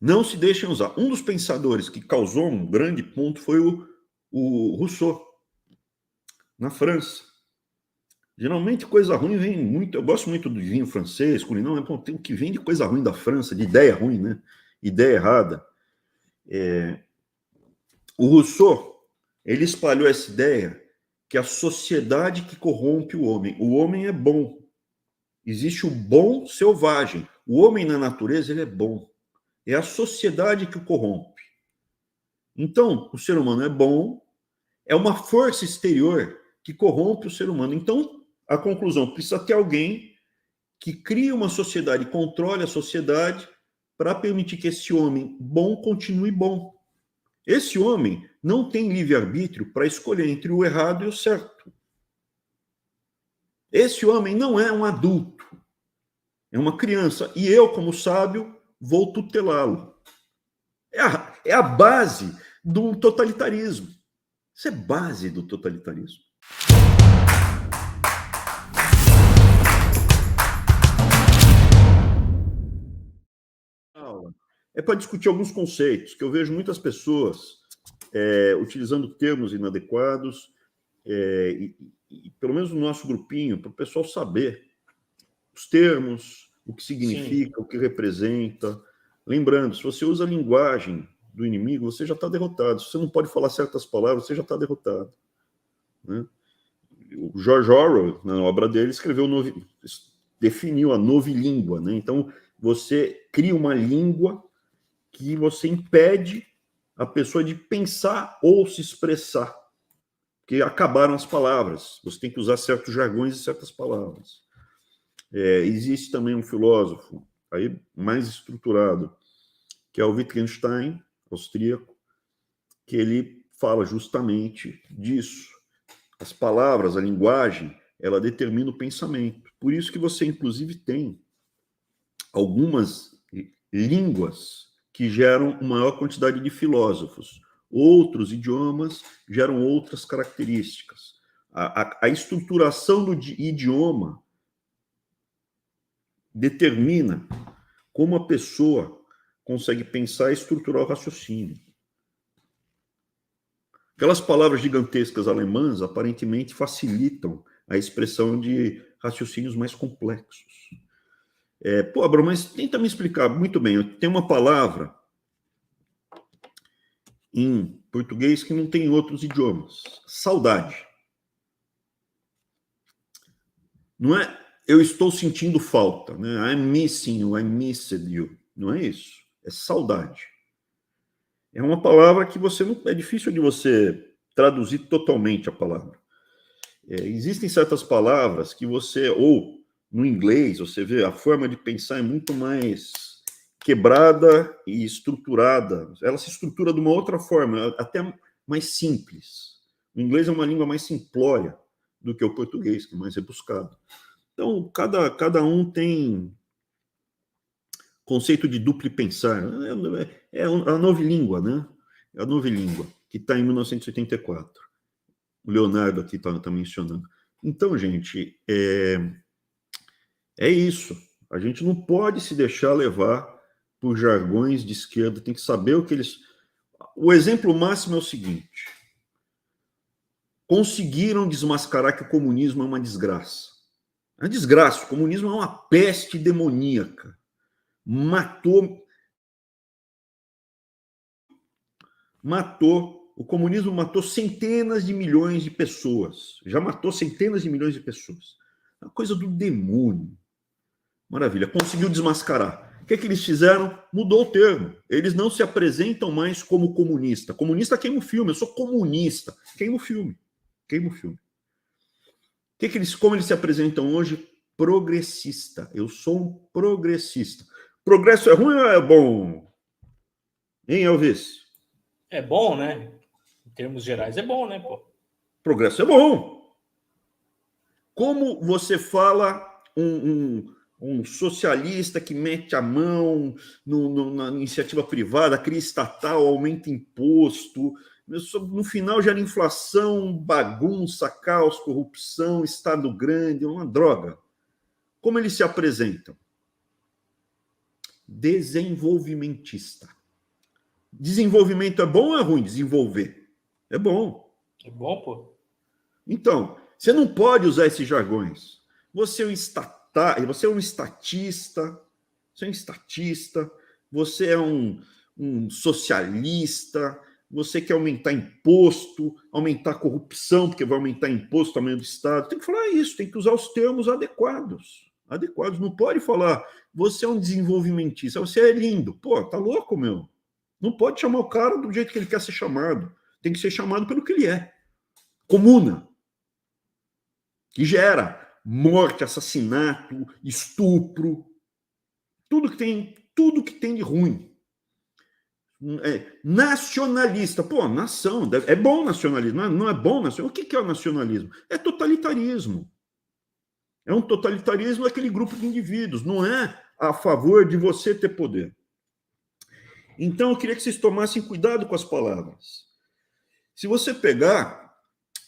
Não se deixem usar. Um dos pensadores que causou um grande ponto foi o Rousseau, na França. Geralmente coisa ruim vem muito. Eu gosto muito do vinho francês, culinário, mas tem o que vem de coisa ruim da França, de ideia ruim, né? Ideia errada. O Rousseau, ele espalhou essa ideia que a sociedade que corrompe o homem. O homem é bom. Existe o bom selvagem. O homem na natureza, ele é bom. É a sociedade que o corrompe. Então, o ser humano é bom, é uma força exterior que corrompe o ser humano. Então, a conclusão, precisa ter alguém que crie uma sociedade, controle a sociedade para permitir que esse homem bom continue bom. Esse homem não tem livre-arbítrio para escolher entre o errado e o certo. Esse homem não é um adulto, é uma criança. E eu, como sábio, vou tutelá-lo. É a base do totalitarismo. Isso é base do totalitarismo. É para discutir alguns conceitos, que eu vejo muitas pessoas utilizando termos inadequados, e pelo menos no nosso grupinho, para o pessoal saber os termos, o que significa, sim, o que representa. Lembrando, se você usa a linguagem do inimigo, você já está derrotado. Se você não pode falar certas palavras, você já está derrotado. Né? O George Orwell, na obra dele, definiu a novilíngua. Né? Então, você cria uma língua que você impede a pessoa de pensar ou se expressar, porque acabaram as palavras. Você tem que usar certos jargões e certas palavras. Existe também um filósofo aí mais estruturado, que é o Wittgenstein, austríaco, que ele fala justamente disso. As palavras, a linguagem, ela determina o pensamento. Por isso que você, inclusive, tem algumas línguas que geram uma maior quantidade de filósofos. Outros idiomas geram outras características. A estruturação do idioma determina como a pessoa consegue pensar e estruturar o raciocínio. Aquelas palavras gigantescas alemãs aparentemente facilitam a expressão de raciocínios mais complexos. Pô, Abrão, mas tenta me explicar muito bem. Tem uma palavra em português que não tem em outros idiomas. Saudade. Não é eu estou sentindo falta, né? I'm missing you, I missed you. Não é isso. É saudade. É uma palavra que você não é difícil de você traduzir totalmente a palavra. Existem certas palavras que você, ou no inglês, você vê, a forma de pensar é muito mais quebrada e estruturada. Ela se estrutura de uma outra forma, até mais simples. O inglês é uma língua mais simplória do que o português, que é mais rebuscado. Então, cada um tem conceito de duplo pensar. É a novilíngua, né? É a novilíngua, que está em 1984. O Leonardo aqui está mencionando. Então, gente, é isso. A gente não pode se deixar levar por jargões de esquerda, tem que saber o que eles... O exemplo máximo é o seguinte: conseguiram desmascarar que o comunismo é uma desgraça. É uma desgraça, o comunismo é uma peste demoníaca. O comunismo matou centenas de milhões de pessoas. Já matou centenas de milhões de pessoas. É uma coisa do demônio. Maravilha, conseguiu desmascarar. O que eles fizeram? Mudou o termo. Eles não se apresentam mais como comunista. Comunista queima o filme, eu sou comunista. Queima o filme. Queima o filme. Como eles se apresentam hoje? Progressista. Eu sou um progressista. Progresso é ruim ou é bom? Hein, Elvis? É bom, né? Em termos gerais é bom, né, pô? Progresso é bom. Como você fala um socialista que mete a mão na iniciativa privada, cria estatal, aumenta imposto, no final gera inflação, bagunça, caos, corrupção, Estado grande, uma droga. Como eles se apresentam? desenvolvimentista. Desenvolvimento é bom ou é ruim? Desenvolver. É bom. É bom, pô. Então, você não pode usar esses jargões. Você é um estatista, você é um socialista, você quer aumentar imposto, aumentar corrupção, porque vai aumentar imposto, tamanho do Estado. Tem que falar isso, tem que usar os termos adequados. Não pode falar, você é um desenvolvimentista, você é lindo. Pô, tá louco, meu? Não pode chamar o cara do jeito que ele quer ser chamado. Tem que ser chamado pelo que ele é. Comuna. Que gera morte, assassinato, estupro, tudo que tem de ruim. Nacionalista. Pô, nação. É bom nacionalismo. Não é bom nacionalismo. O que é o nacionalismo? É totalitarismo. É um totalitarismo daquele grupo de indivíduos. Não é a favor de você ter poder. Então, eu queria que vocês tomassem cuidado com as palavras. Se você pegar,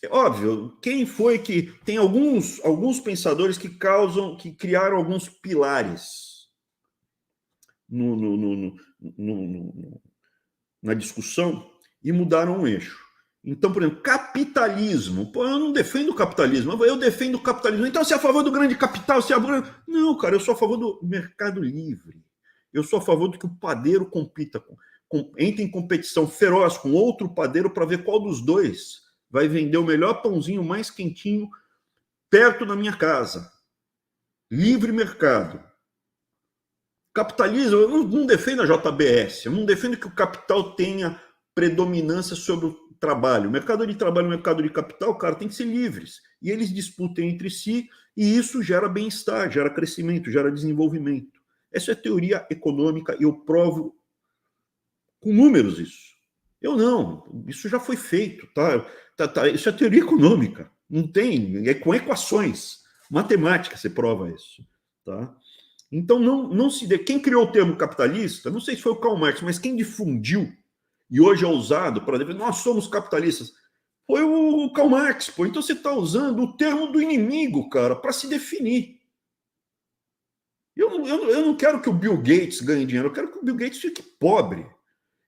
é óbvio, quem foi que... Tem alguns pensadores que criaram alguns pilares na discussão e mudaram o eixo. Então, por exemplo, capitalismo. Pô, eu não defendo o capitalismo, eu defendo o capitalismo. Então, você é a favor do grande capital? Você é a favor... Não, cara, eu sou a favor do mercado livre. Eu sou a favor de que o padeiro compita, entre em competição feroz com outro padeiro para ver qual dos dois vai vender o melhor pãozinho mais quentinho perto da minha casa. Livre mercado. Capitalismo, eu não defendo a JBS, eu não defendo que o capital tenha predominância sobre o trabalho. O mercado de trabalho e o mercado de capital, cara, tem que ser livres. E eles disputem entre si, e isso gera bem-estar, gera crescimento, gera desenvolvimento. Essa é teoria econômica, e eu provo com números isso. Eu não, isso já foi feito, tá? Isso é teoria econômica, não tem, é com equações, matemática você prova isso, tá? Então, não se dê. Quem criou o termo capitalista, não sei se foi o Karl Marx, mas quem difundiu, e hoje é usado para dizer, nós somos capitalistas, foi o Karl Marx, pô. Então você está usando o termo do inimigo, cara, para se definir. Eu não quero que o Bill Gates ganhe dinheiro, eu quero que o Bill Gates fique pobre.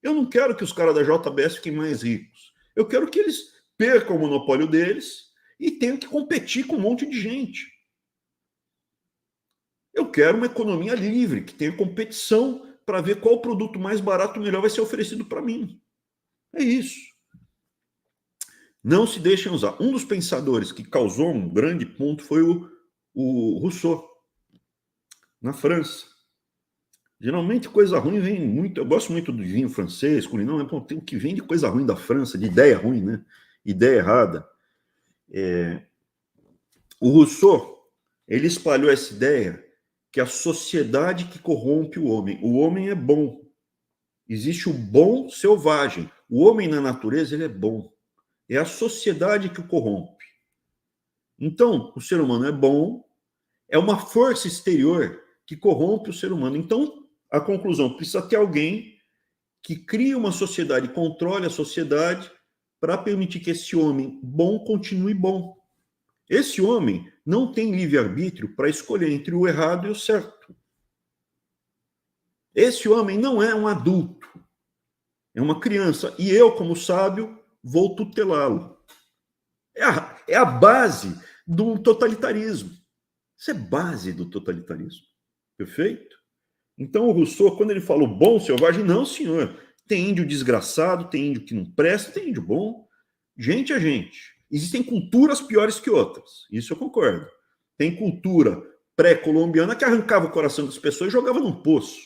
Eu não quero que os caras da JBS fiquem mais ricos. Eu quero que eles percam o monopólio deles e tenham que competir com um monte de gente. Eu quero uma economia livre, que tenha competição para ver qual produto mais barato melhor vai ser oferecido para mim. É isso. Não se deixem usar. Um dos pensadores que causou um grande ponto foi o Rousseau, na França. Geralmente coisa ruim vem muito... Eu gosto muito do vinho francês, culinário, mas tem o que vem de coisa ruim da França, de ideia ruim, né? Ideia errada. O Rousseau, ele espalhou essa ideia que a sociedade que corrompe o homem. O homem é bom. Existe o bom selvagem. O homem na natureza, ele é bom. É a sociedade que o corrompe. Então, o ser humano é bom, é uma força exterior que corrompe o ser humano. Então, a conclusão, precisa ter alguém que crie uma sociedade, controle a sociedade para permitir que esse homem bom continue bom. Esse homem não tem livre-arbítrio para escolher entre o errado e o certo. Esse homem não é um adulto, é uma criança. E eu, como sábio, vou tutelá-lo. É a base do totalitarismo. Isso é base do totalitarismo. Perfeito? Então, o Rousseau, quando ele falou bom selvagem, não, senhor. Tem índio desgraçado, tem índio que não presta, tem índio bom. Gente é gente. Existem culturas piores que outras. Isso eu concordo. Tem cultura pré-colombiana que arrancava o coração das pessoas e jogava num poço.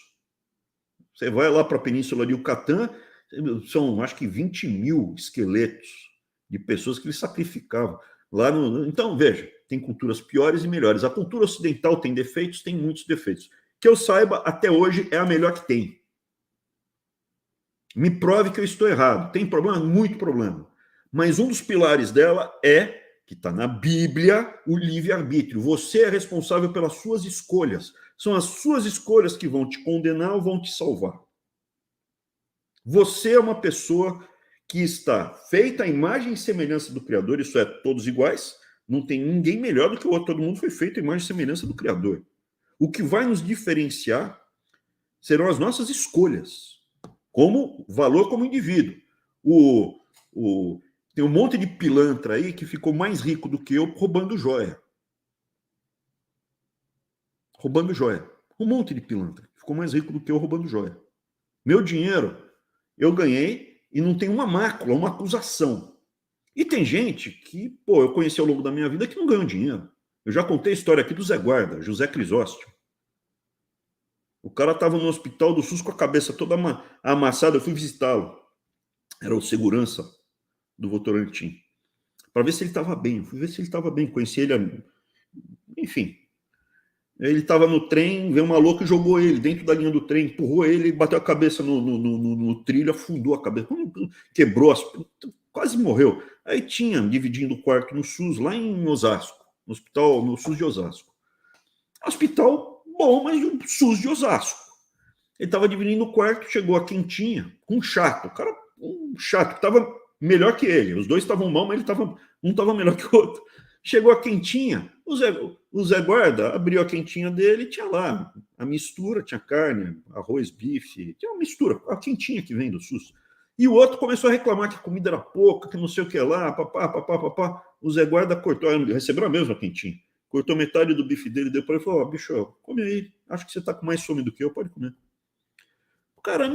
Você vai lá para a Península de Yucatán, são acho que 20 mil esqueletos de pessoas que eles sacrificavam. Então, veja, tem culturas piores e melhores. A cultura ocidental tem defeitos, tem muitos defeitos. Que eu saiba, até hoje, é a melhor que tem. Me prove que eu estou errado. Tem problema? Muito problema. Mas um dos pilares dela é, que está na Bíblia, o livre-arbítrio. Você é responsável pelas suas escolhas. São as suas escolhas que vão te condenar ou vão te salvar. Você é uma pessoa que está feita à imagem e semelhança do Criador, isso é, todos iguais, não tem ninguém melhor do que o outro, todo mundo foi feito à imagem e semelhança do Criador. O que vai nos diferenciar serão as nossas escolhas, como valor como indivíduo. Tem um monte de pilantra aí que ficou mais rico do que eu roubando joia. Roubando joia. Um monte de pilantra ficou mais rico do que eu roubando joia. Meu dinheiro eu ganhei e não tem uma mácula, uma acusação. E tem gente que, pô, eu conheci ao longo da minha vida que não ganhou dinheiro. Eu já contei a história aqui do Zé Guarda, José Crisóstomo. O cara estava no hospital do SUS com a cabeça toda amassada, eu fui visitá-lo. Era o segurança do Votorantim. Para ver se ele estava bem. Eu fui ver se ele estava bem. Conheci ele, enfim. Ele estava no trem, veio um maluco e jogou ele dentro da linha do trem, empurrou ele, bateu a cabeça no trilho, afundou a cabeça, quebrou, quase morreu. Aí tinha, dividindo o quarto no SUS, lá em Osasco, no hospital, no SUS de Osasco. Hospital bom, mas um SUS de Osasco. Ele estava dividindo o quarto, chegou a quentinha, com um chato. O cara, um chato, que estava melhor que ele. Os dois estavam mal, mas um estava melhor que o outro. Chegou a quentinha, o Zé Guarda abriu a quentinha dele, tinha lá a mistura, tinha carne, arroz, bife, tinha uma mistura, a quentinha que vem do SUS. E o outro começou a reclamar que a comida era pouca, que não sei o que lá, papá. O Zé Guarda cortou, recebeu a mesma quentinha, cortou metade do bife dele, deu para ele e falou, bicho, come aí, acho que você tá com mais fome do que eu, pode comer. O cara,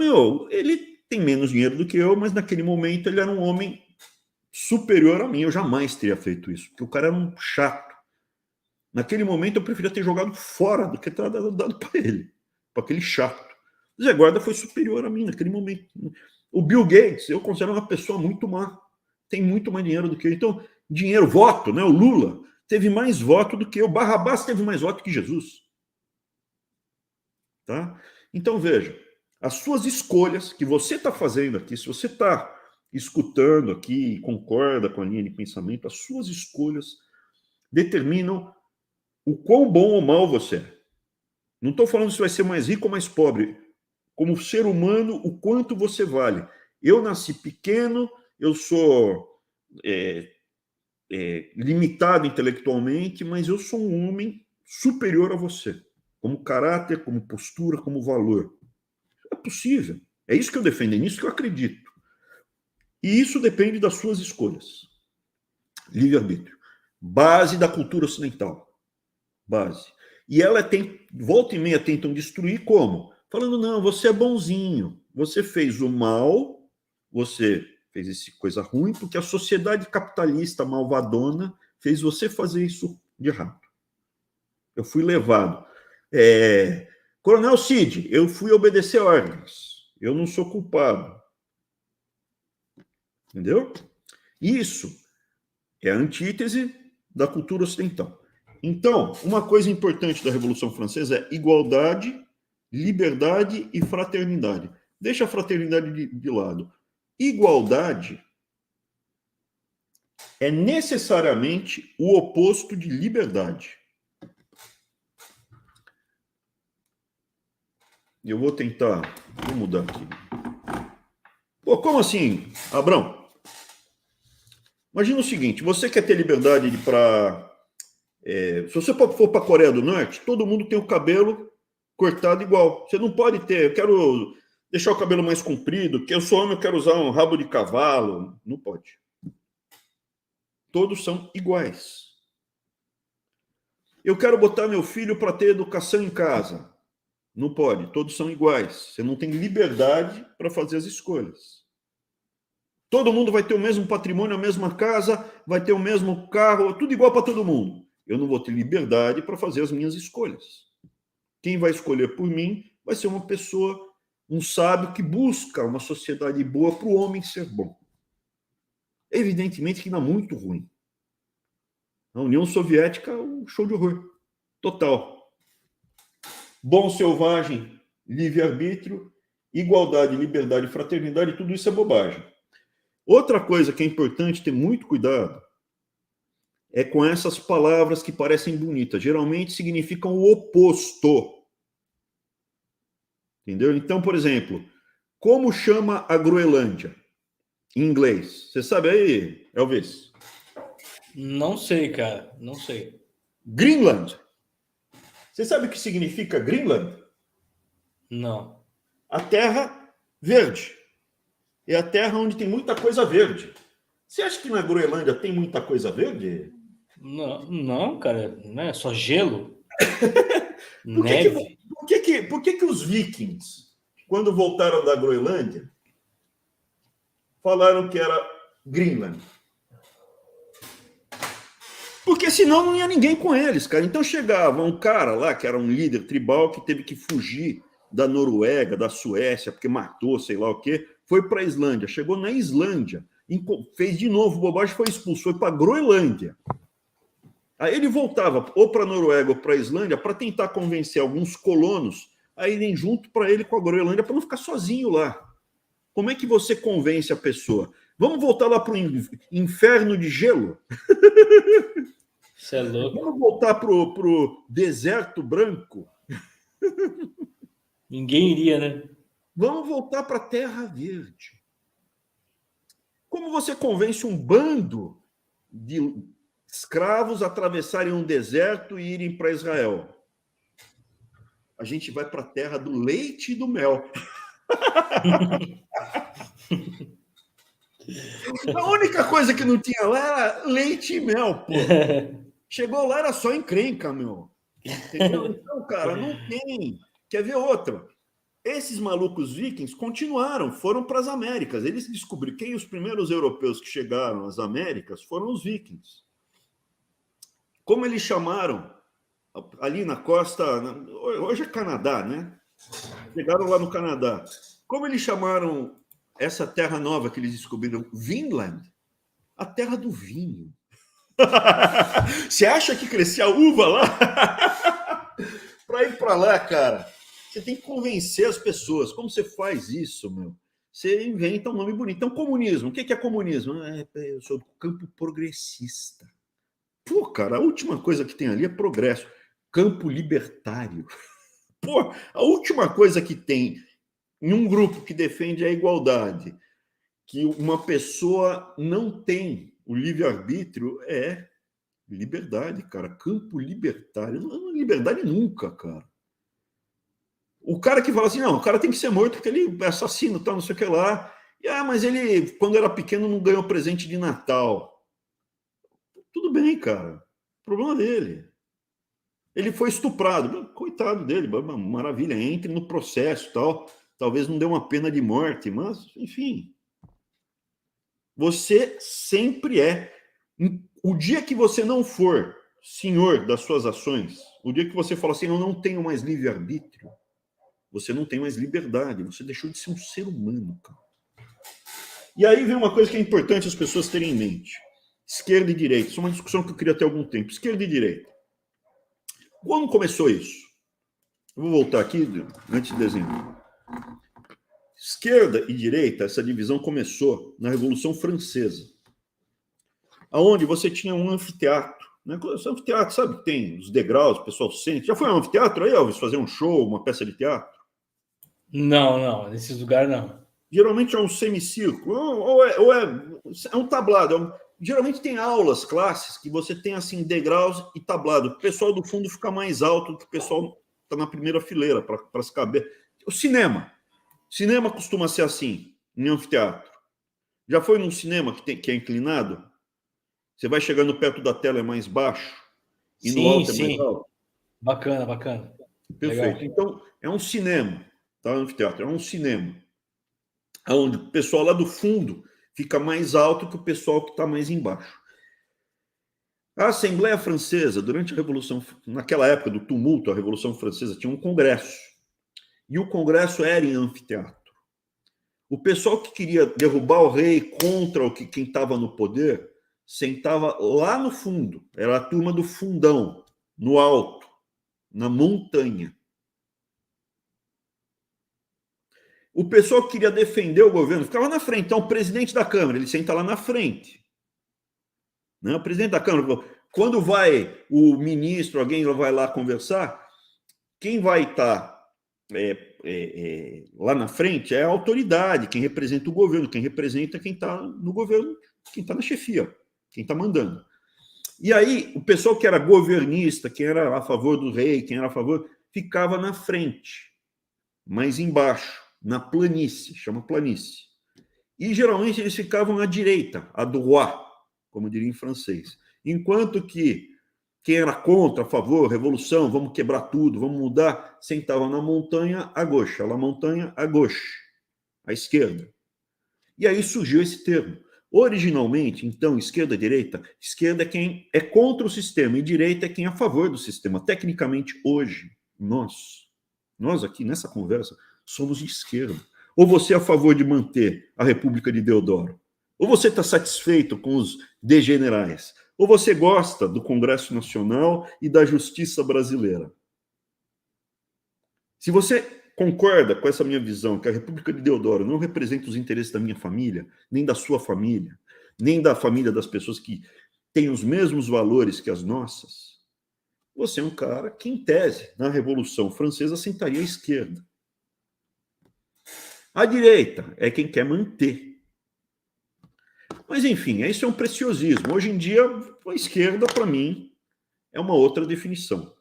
ele tem menos dinheiro do que eu, mas naquele momento ele era um homem superior a mim, eu jamais teria feito isso, porque o cara era um chato. Naquele momento eu preferia ter jogado fora do que ter dado para ele, para aquele chato. O Zé Guarda foi superior a mim naquele momento. O Bill Gates, eu considero uma pessoa muito má, tem muito mais dinheiro do que eu. Então, dinheiro, voto, né? O Lula teve mais voto do que eu, Barrabás teve mais voto que Jesus. Tá? Então, veja, as suas escolhas que você está fazendo aqui, se você está escutando aqui, concorda com a linha de pensamento, as suas escolhas determinam o quão bom ou mal você é. Não estou falando se vai ser mais rico ou mais pobre. Como ser humano, o quanto você vale. Eu nasci pequeno, eu sou limitado intelectualmente, mas eu sou um homem superior a você. Como caráter, como postura, como valor. É possível. É isso que eu defendo, é nisso que eu acredito. E isso depende das suas escolhas. Livre-arbítrio. Base da cultura ocidental. Base. E ela tem, volta e meia tentam destruir como? Falando, não, você é bonzinho, você fez o mal, você fez essa coisa ruim, porque a sociedade capitalista malvadona fez você fazer isso de errado. Eu fui levado. Coronel Cid, eu fui obedecer ordens, eu não sou culpado. Entendeu? Isso é a antítese da cultura ocidental. Então, uma coisa importante da Revolução Francesa é igualdade, liberdade e fraternidade. Deixa a fraternidade de lado. Igualdade é necessariamente o oposto de liberdade. Eu vou tentar... Vou mudar aqui. Pô, como assim, Abrão? Imagina o seguinte, você quer ter liberdade para... se você for para a Coreia do Norte, todo mundo tem o cabelo cortado igual. Você não pode ter, eu quero deixar o cabelo mais comprido, porque eu sou homem, eu quero usar um rabo de cavalo. Não pode. Todos são iguais. Eu quero botar meu filho para ter educação em casa. Não pode, todos são iguais. Você não tem liberdade para fazer as escolhas. Todo mundo vai ter o mesmo patrimônio, a mesma casa, vai ter o mesmo carro, tudo igual para todo mundo. Eu não vou ter liberdade para fazer as minhas escolhas. Quem vai escolher por mim vai ser uma pessoa, um sábio que busca uma sociedade boa para o homem ser bom. Evidentemente que dá muito ruim. A União Soviética é um show de horror. Total. Bom selvagem, livre-arbítrio, igualdade, liberdade, fraternidade, tudo isso é bobagem. Outra coisa que é importante ter muito cuidado é com essas palavras que parecem bonitas. Geralmente significam o oposto. Entendeu? Então, por exemplo, como chama a Groenlândia em inglês? Você sabe aí, Elvis? Não sei, cara. Não sei. Greenland. Você sabe o que significa Greenland? Não. A terra verde. É a terra onde tem muita coisa verde. Você acha que na Groenlândia tem muita coisa verde? Não, não, cara, não é só gelo, Por que que, neve. por que que os vikings, quando voltaram da Groenlândia, falaram que era Greenland? Porque senão não ia ninguém com eles, cara. Então chegava um cara lá, que era um líder tribal, que teve que fugir da Noruega, da Suécia, porque matou, sei lá o quê, foi para a Islândia. Chegou na Islândia, fez de novo bobagem, foi expulso, foi para a Groenlândia. Aí ele voltava ou para a Noruega ou para a Islândia para tentar convencer alguns colonos a irem junto para ele com a Groenlândia, para não ficar sozinho lá. Como é que você convence a pessoa? Vamos voltar lá para o inferno de gelo? Você é louco. Vamos voltar para o deserto branco? Ninguém iria, né? Vamos voltar para a Terra Verde. Como você convence um bando de escravos a atravessarem um deserto e irem para Israel? A gente vai para a terra do leite e do mel. A única coisa que não tinha lá era leite e mel, pô. Chegou lá, era só encrenca, meu. Entendeu? Então, cara, não tem. Quer ver outra? Esses malucos vikings continuaram, foram para as Américas. Eles descobriram quem os primeiros europeus que chegaram às Américas foram os vikings. Como eles chamaram ali na costa, hoje é Canadá, né? Chegaram lá no Canadá. Como eles chamaram essa terra nova que eles descobriram? Vinland, a terra do vinho. Você acha que crescia uva lá? Para ir para lá, cara, você tem que convencer as pessoas. Como você faz isso, meu? Você inventa um nome bonito. Então, comunismo. O que é comunismo? Eu sou do campo progressista. Pô, cara, a última coisa que tem ali é progresso. Campo libertário. Pô, a última coisa que tem em um grupo que defende a igualdade, que uma pessoa não tem o livre-arbítrio, é liberdade, cara. Campo libertário. Não é liberdade nunca, cara. O cara que fala assim, não, o cara tem que ser morto porque ele é assassino, tal, não sei o que lá. Mas ele, quando era pequeno, não ganhou presente de Natal. Tudo bem, cara. Problema dele. Ele foi estuprado. Coitado dele, maravilha. Entre no processo, tal. Talvez não dê uma pena de morte, mas, enfim. Você sempre é. O dia que você não for senhor das suas ações, o dia que você fala assim, eu não tenho mais livre-arbítrio, você não tem mais liberdade, você deixou de ser um ser humano, cara. E aí vem uma coisa que é importante as pessoas terem em mente. Esquerda e direita. Isso é uma discussão que eu queria ter algum tempo. Esquerda e direita. Quando começou isso? Eu vou voltar aqui antes de desenhar. Esquerda e direita, essa divisão começou na Revolução Francesa, aonde você tinha um anfiteatro. Né? Esse anfiteatro, sabe que tem os degraus, o pessoal sente. Já foi um anfiteatro aí, Elvis, fazer um show, uma peça de teatro? Não, nesses lugares não. Geralmente é um semicírculo, ou é um tablado. Geralmente tem aulas, classes, que você tem assim degraus e tablado. O pessoal do fundo fica mais alto do que o pessoal está na primeira fileira, para se caber. O cinema. Cinema costuma ser assim, em anfiteatro. Já foi num cinema que é inclinado? Você vai chegando perto da tela, é mais baixo, e no alto é mais alto? Bacana. Perfeito. Legal. Então, é um cinema, tá? Anfiteatro, é um cinema. Onde o pessoal lá do fundo fica mais alto que o pessoal que está mais embaixo. A Assembleia Francesa, durante a Revolução, naquela época do tumulto, a Revolução Francesa tinha um congresso. E o congresso era em anfiteatro. O pessoal que queria derrubar o rei contra quem estava no poder sentava lá no fundo. Era a turma do fundão, no alto, na montanha. O pessoal que queria defender o governo ficava na frente. Então, o presidente da Câmara, ele senta lá na frente. Né? O presidente da Câmara, quando vai o ministro, alguém vai lá conversar, quem vai estar lá na frente é a autoridade, quem representa o governo, quem representa quem está no governo, quem está na chefia, quem está mandando. E aí, o pessoal que era governista, quem era a favor do rei, quem era a favor, ficava na frente. mais embaixo, na planície, chama planície. E geralmente eles ficavam à direita, à droite, como diria em francês. Enquanto que quem era contra, a favor, revolução, vamos quebrar tudo, vamos mudar, sentava na montanha à gauche, la montanha à gauche, à esquerda. E aí surgiu esse termo. Originalmente, então, esquerda-direita, esquerda é quem é contra o sistema e direita é quem é a favor do sistema. Tecnicamente, hoje, nós aqui nessa conversa, somos de esquerda. Ou você é a favor de manter a República de Deodoro, ou você está satisfeito com os degenerais, ou você gosta do Congresso Nacional e da justiça brasileira. Se você concorda com essa minha visão, que a República de Deodoro não representa os interesses da minha família, nem da sua família, nem da família das pessoas que têm os mesmos valores que as nossas, você é um cara que, em tese, na Revolução Francesa, sentaria à esquerda. A direita é quem quer manter. Mas, enfim, isso é um preciosismo. Hoje em dia, a esquerda, para mim, é uma outra definição.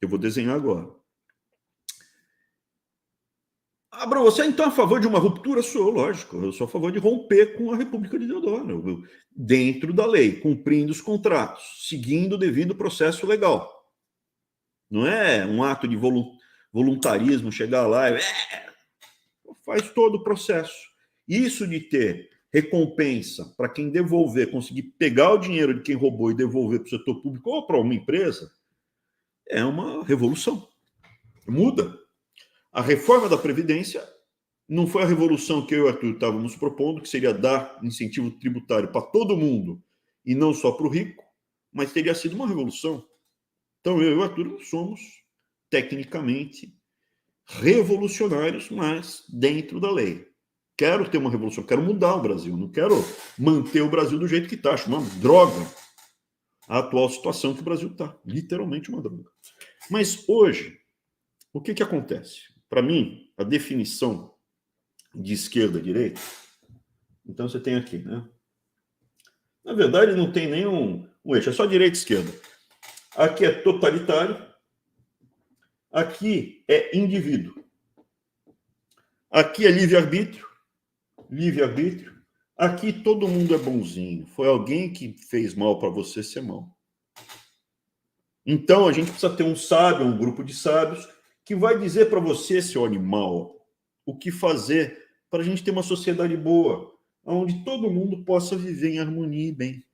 Eu vou desenhar agora. Bruno, você é então a favor de uma ruptura? Sou, lógico. Eu sou a favor de romper com a República de Deodoro, dentro da lei, cumprindo os contratos, seguindo o devido processo legal. Não é um ato de voluntarismo, chegar lá e faz todo o processo. Isso de ter recompensa para quem devolver, conseguir pegar o dinheiro de quem roubou e devolver para o setor público ou para uma empresa, é uma revolução. Muda. A reforma da Previdência não foi a revolução que eu e o Arthur estávamos propondo, que seria dar incentivo tributário para todo mundo e não só para o rico, mas teria sido uma revolução. Então eu e o Arthur somos, tecnicamente, revolucionários, mas dentro da lei. Quero ter uma revolução, quero mudar o Brasil, não quero manter o Brasil do jeito que está. Acho uma droga a atual situação que o Brasil está. Literalmente uma droga. Mas hoje, o que acontece? Para mim, a definição de esquerda e direita, então você tem aqui, né? Na verdade, não tem nenhum eixo, é só direita e esquerda. Aqui é totalitário, aqui é indivíduo. Aqui é livre-arbítrio. Livre-arbítrio. Aqui todo mundo é bonzinho. Foi alguém que fez mal para você ser mal. Então a gente precisa ter um sábio, um grupo de sábios, que vai dizer para você, seu animal, o que fazer para a gente ter uma sociedade boa, onde todo mundo possa viver em harmonia e bem.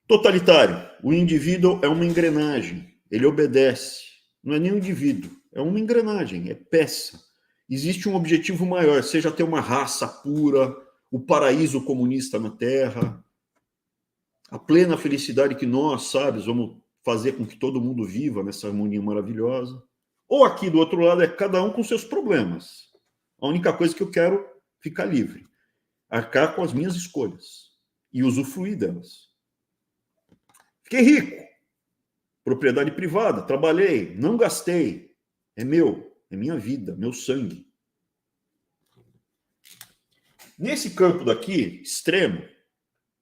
Totalitário. O indivíduo é uma engrenagem. Ele obedece. Não é nem um indivíduo. É uma engrenagem. É peça. Existe um objetivo maior, seja ter uma raça pura, o paraíso comunista na Terra, a plena felicidade que nós, sábios, vamos fazer com que todo mundo viva nessa harmonia maravilhosa. Ou aqui do outro lado é cada um com seus problemas. A única coisa que eu quero é ficar livre. Arcar com as minhas escolhas e usufruir delas. Fiquei rico. Propriedade privada, trabalhei, não gastei. É meu, é minha vida, meu sangue. Nesse campo daqui, extremo,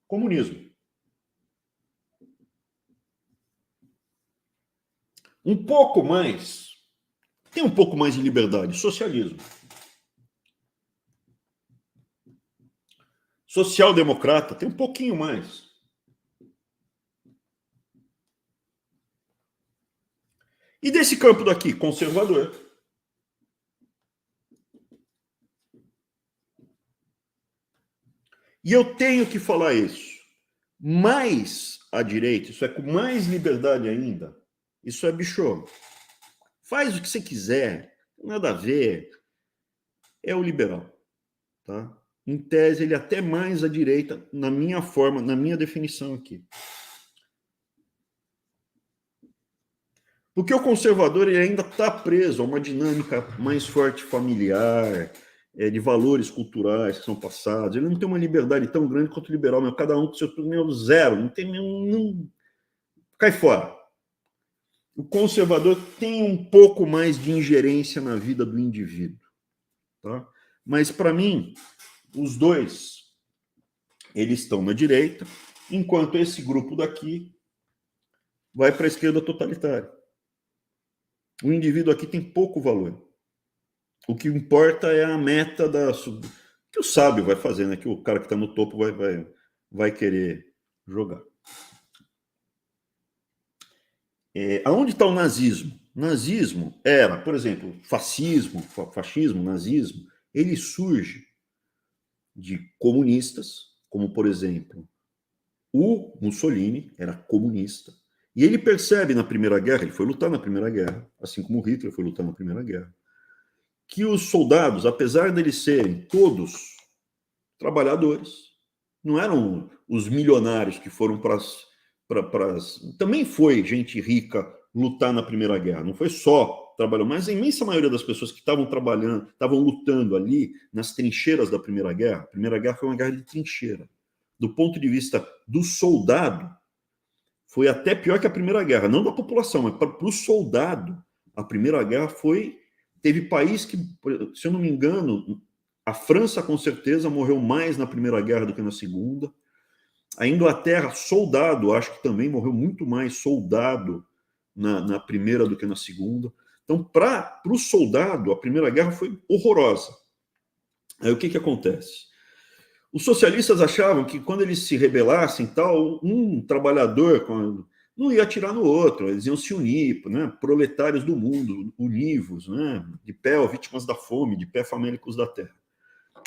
comunismo. Um pouco mais, tem um pouco mais de liberdade, socialismo. Social-democrata tem um pouquinho mais. E desse campo daqui, conservador. E eu tenho que falar isso. Mais à direita, isso é com mais liberdade ainda, isso é bicho. Faz o que você quiser, nada a ver. É o liberal. Tá? Em tese, ele é até mais à direita, na minha forma, na minha definição aqui. Porque o conservador ele ainda está preso a uma dinâmica mais forte familiar, de valores culturais que são passados. Ele não tem uma liberdade tão grande quanto o liberal, mas cada um com seu meu zero, não tem nenhum. Não... Cai fora. O conservador tem um pouco mais de ingerência na vida do indivíduo. Tá? Mas, para mim, os dois eles estão na direita, enquanto esse grupo daqui vai para a esquerda totalitária. O indivíduo aqui tem pouco valor. O que importa é a meta que o sábio vai fazer, né? Que o cara que está no topo vai querer jogar. Aonde está o nazismo? Nazismo era, por exemplo, fascismo, nazismo, ele surge de comunistas, como, por exemplo, o Mussolini era comunista, e ele percebe na Primeira Guerra, ele foi lutar na Primeira Guerra, assim como Hitler foi lutar na Primeira Guerra, que os soldados, apesar deles serem todos trabalhadores, não eram os milionários que foram para as... Também foi gente rica lutar na Primeira Guerra, não foi só trabalhar, mas a imensa maioria das pessoas que estavam trabalhando, estavam lutando ali nas trincheiras da Primeira Guerra. A Primeira Guerra foi uma guerra de trincheira. Do ponto de vista do soldado, foi até pior que a Primeira Guerra, não da população, mas para o soldado, a Primeira Guerra teve país que, se eu não me engano, a França com certeza morreu mais na Primeira Guerra do que na Segunda. A Inglaterra, soldado, acho que também morreu muito mais soldado na Primeira do que na Segunda. Então, para o soldado, a Primeira Guerra foi horrorosa. Aí o que acontece? Os socialistas achavam que quando eles se rebelassem, tal, um trabalhador não ia atirar no outro, eles iam se unir, né? Proletários do mundo, univos, né? De pé, ó, vítimas da fome, de pé, famélicos da terra.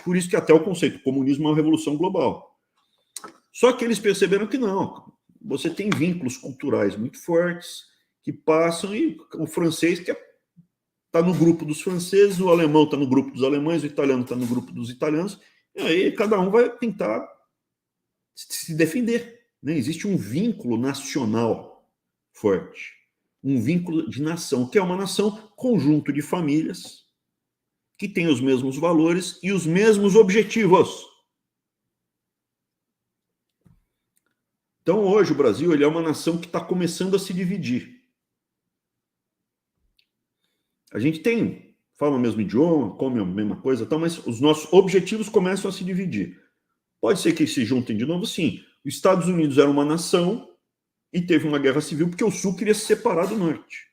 Por isso que até o conceito comunismo é uma revolução global. Só que eles perceberam que não, você tem vínculos culturais muito fortes que passam, e o francês está no grupo dos franceses, o alemão está no grupo dos alemães, o italiano está no grupo dos italianos, e aí cada um vai tentar se defender. Né? Existe um vínculo nacional forte, um vínculo de nação, que é uma nação conjunto de famílias que tem os mesmos valores e os mesmos objetivos. Então, hoje, o Brasil ele é uma nação que está começando a se dividir. A gente fala o mesmo idioma, come a mesma coisa, mas os nossos objetivos começam a se dividir. Pode ser que se juntem de novo, sim. Os Estados Unidos era uma nação e teve uma guerra civil porque o Sul queria se separar do Norte.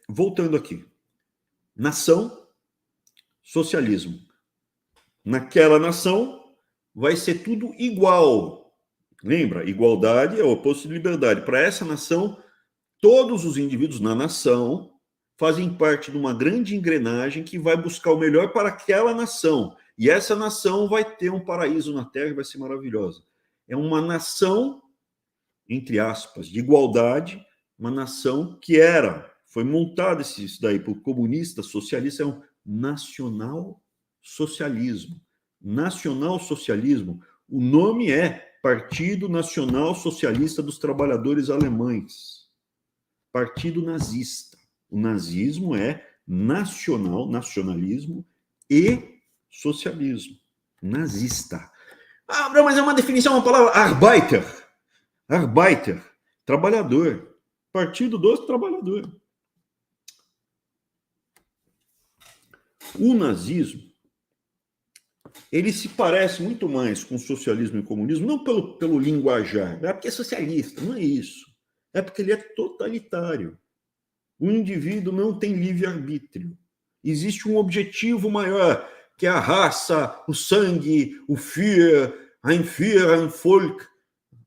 Voltando aqui. Nação, socialismo. Naquela nação vai ser tudo igual. Lembra? Igualdade é o oposto de liberdade. Para essa nação, todos os indivíduos na nação fazem parte de uma grande engrenagem que vai buscar o melhor para aquela nação. E essa nação vai ter um paraíso na Terra e vai ser maravilhosa. É uma nação, entre aspas, de igualdade, uma nação que foi montada isso daí por comunistas, socialistas, é um nacional-socialismo. Nacional-socialismo, o nome é Partido Nacional Socialista dos Trabalhadores Alemães. Partido nazista. O nazismo é nacionalismo e socialismo. Nazista. Mas é uma definição, uma palavra. Arbeiter. Trabalhador. Partido dos Trabalhadores. O nazismo, ele se parece muito mais com o socialismo e o comunismo, não pelo linguajar, é porque é socialista, não é isso. É porque ele é totalitário. O indivíduo não tem livre-arbítrio. Existe um objetivo maior, que é a raça, o sangue, o Führer, ein Führer, ein Volk,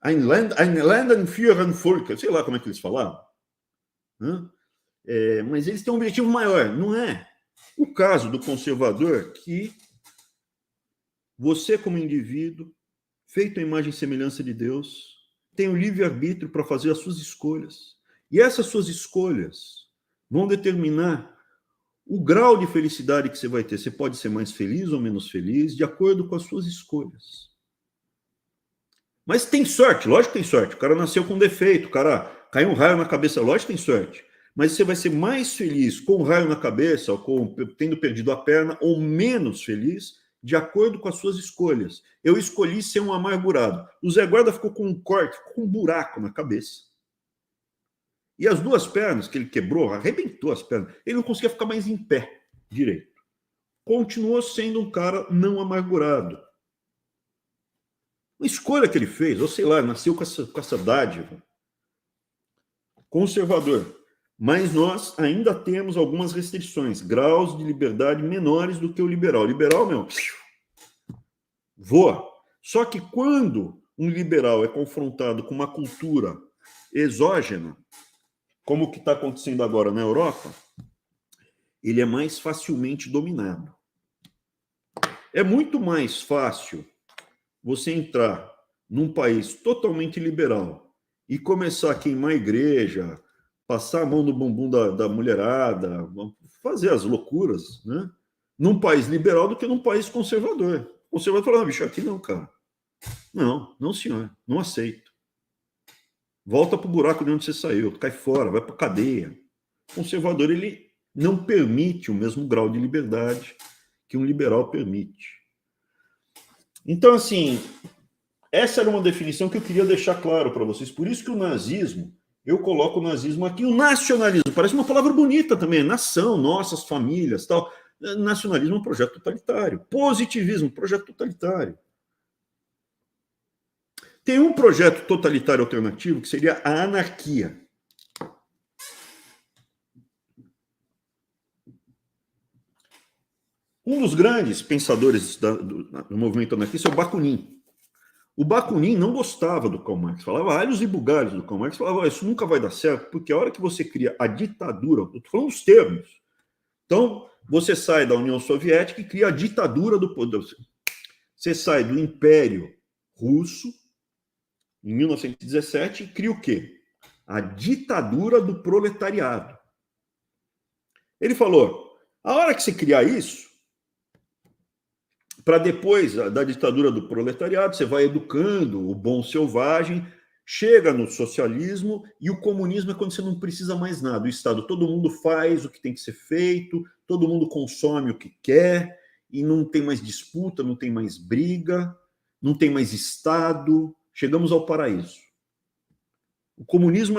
ein Land, ein Führer, ein Volk, sei lá como é que eles falavam. Mas eles têm um objetivo maior, não é? O caso do conservador, que você, como indivíduo, feito à imagem e semelhança de Deus, tem o livre-arbítrio para fazer as suas escolhas. E essas suas escolhas vão determinar o grau de felicidade que você vai ter. Você pode ser mais feliz ou menos feliz, de acordo com as suas escolhas. Mas tem sorte, lógico que tem sorte. O cara nasceu com defeito, o cara caiu um raio na cabeça, lógico que tem sorte. Mas você vai ser mais feliz com um raio na cabeça, ou tendo perdido a perna, ou menos feliz, de acordo com as suas escolhas. Eu escolhi ser um amargurado. O Zé Guarda ficou com um corte, ficou com um buraco na cabeça. E as duas pernas que ele quebrou, arrebentou as pernas. Ele não conseguia ficar mais em pé direito. Continuou sendo um cara não amargurado. Uma escolha que ele fez, ou sei lá, nasceu com essa dádiva. conservador. Mas nós ainda temos algumas restrições, graus de liberdade menores do que o liberal. O liberal, meu, voa. Só que quando um liberal é confrontado com uma cultura exógena, como o que está acontecendo agora na Europa, ele é mais facilmente dominado. É muito mais fácil você entrar num país totalmente liberal e começar a queimar a igreja, passar a mão no bumbum da mulherada, fazer as loucuras, né? Num país liberal do que num país conservador. O conservador fala, bicho, aqui não, cara. Não, senhor, não aceito. Volta para o buraco de onde você saiu, cai fora, vai para a cadeia. O conservador, ele não permite o mesmo grau de liberdade que um liberal permite. Então, assim, essa era uma definição que eu queria deixar claro para vocês. Por isso que o nazismo, eu coloco o nazismo aqui, o nacionalismo, parece uma palavra bonita também, nação, nossas famílias, tal. Nacionalismo é um projeto totalitário. Positivismo, projeto totalitário. Tem um projeto totalitário alternativo que seria a anarquia. Um dos grandes pensadores do movimento anarquista é o Bakunin. O Bakunin não gostava do Karl Marx, falava alhos e bugalhos do Karl Marx, falava isso nunca vai dar certo, porque a hora que você cria a ditadura, eu estou falando os termos, então você sai da União Soviética e cria a ditadura do poder. Você sai do Império Russo, em 1917, e cria o quê? A ditadura do proletariado. Ele falou, a hora que você criar isso, para depois da ditadura do proletariado, você vai educando o bom selvagem, chega no socialismo, e o comunismo é quando você não precisa mais nada. O Estado, todo mundo faz o que tem que ser feito, todo mundo consome o que quer, e não tem mais disputa, não tem mais briga, não tem mais Estado. Chegamos ao paraíso. O comunismo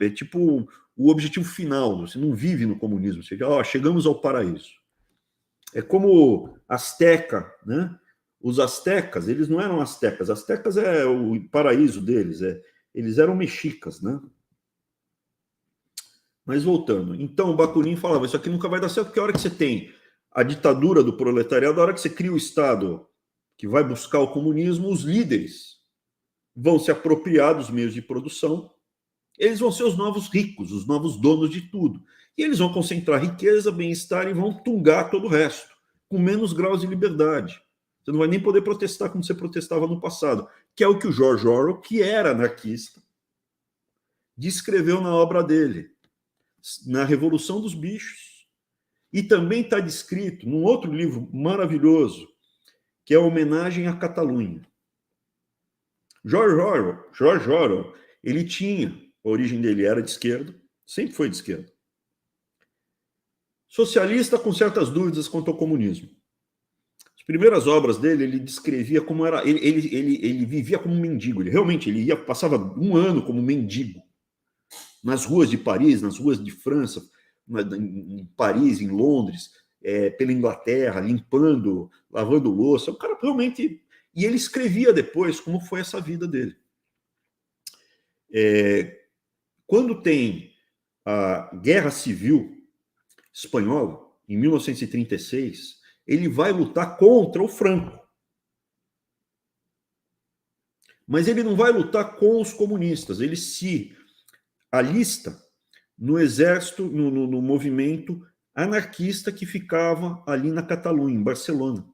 é tipo o objetivo final. Você não vive no comunismo. Você diz, chegamos ao paraíso. É como Azteca, né? Os astecas, eles não eram astecas. Astecas é o paraíso deles. Eles eram mexicas, né? Mas voltando. Então, o Bakunin falava, isso aqui nunca vai dar certo, porque a hora que você tem a ditadura do proletariado, a hora que você cria o Estado que vai buscar o comunismo, os líderes vão se apropriar dos meios de produção, eles vão ser os novos ricos, os novos donos de tudo. E eles vão concentrar riqueza, bem-estar e vão tungar todo o resto, com menos graus de liberdade. Você não vai nem poder protestar como você protestava no passado, que é o que o George Orwell, que era anarquista, descreveu na obra dele, na Revolução dos Bichos. E também está descrito num outro livro maravilhoso, que é a Homenagem à Catalunha. George Orwell, ele tinha, a origem dele era de esquerda, sempre foi de esquerda. Socialista com certas dúvidas quanto ao comunismo. As primeiras obras dele, ele descrevia como era, ele vivia como um mendigo, ele passava um ano como mendigo, nas ruas de Paris, nas ruas de França, em Paris, em Londres, pela Inglaterra, limpando, lavando louça. O cara realmente... E ele escrevia depois como foi essa vida dele. Quando tem a Guerra Civil Espanhola, em 1936, ele vai lutar contra o Franco. Mas ele não vai lutar com os comunistas, ele se alista no exército, no movimento anarquista que ficava ali na Catalunha, em Barcelona.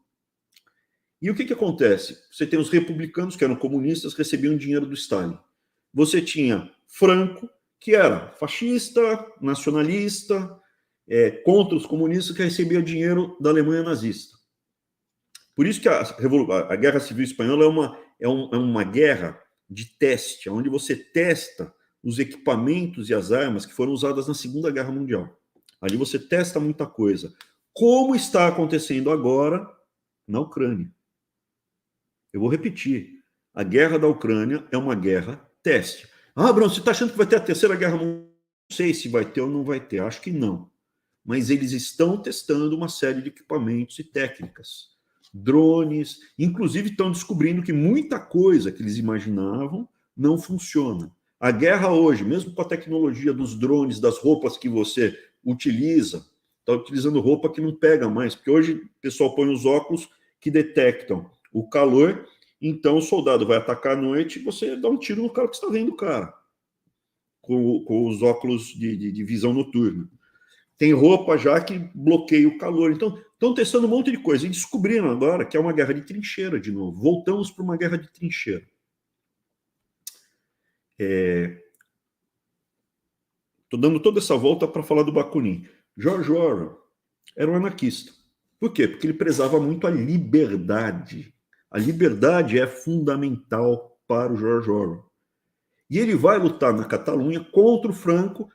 E o que acontece? Você tem os republicanos, que eram comunistas, recebiam dinheiro do Stalin. Você tinha Franco, que era fascista, nacionalista, contra os comunistas, que recebia dinheiro da Alemanha nazista. Por isso que a Guerra Civil Espanhola é uma guerra de teste, onde você testa os equipamentos e as armas que foram usadas na Segunda Guerra Mundial. Ali você testa muita coisa. Como está acontecendo agora na Ucrânia. Eu vou repetir. A guerra da Ucrânia é uma guerra teste. Bruno, você está achando que vai ter a Terceira Guerra Mundial? Não sei se vai ter ou não vai ter. Acho que não. Mas eles estão testando uma série de equipamentos e técnicas. Drones. Inclusive estão descobrindo que muita coisa que eles imaginavam não funciona. A guerra hoje, mesmo com a tecnologia dos drones, das roupas que você utiliza, está utilizando roupa que não pega mais, porque hoje o pessoal põe os óculos que detectam o calor, então o soldado vai atacar à noite e você dá um tiro no cara que está vendo o cara, com os óculos de visão noturna. Tem roupa já que bloqueia o calor. Então, estão testando um monte de coisa. E descobriram agora que é uma guerra de trincheira de novo. Voltamos para uma guerra de trincheira. Estou dando toda essa volta para falar do Bakunin. George Orwell era um anarquista. Por quê? Porque ele prezava muito a liberdade. A liberdade é fundamental para o George Orwell. E ele vai lutar na Catalunha contra o Franco.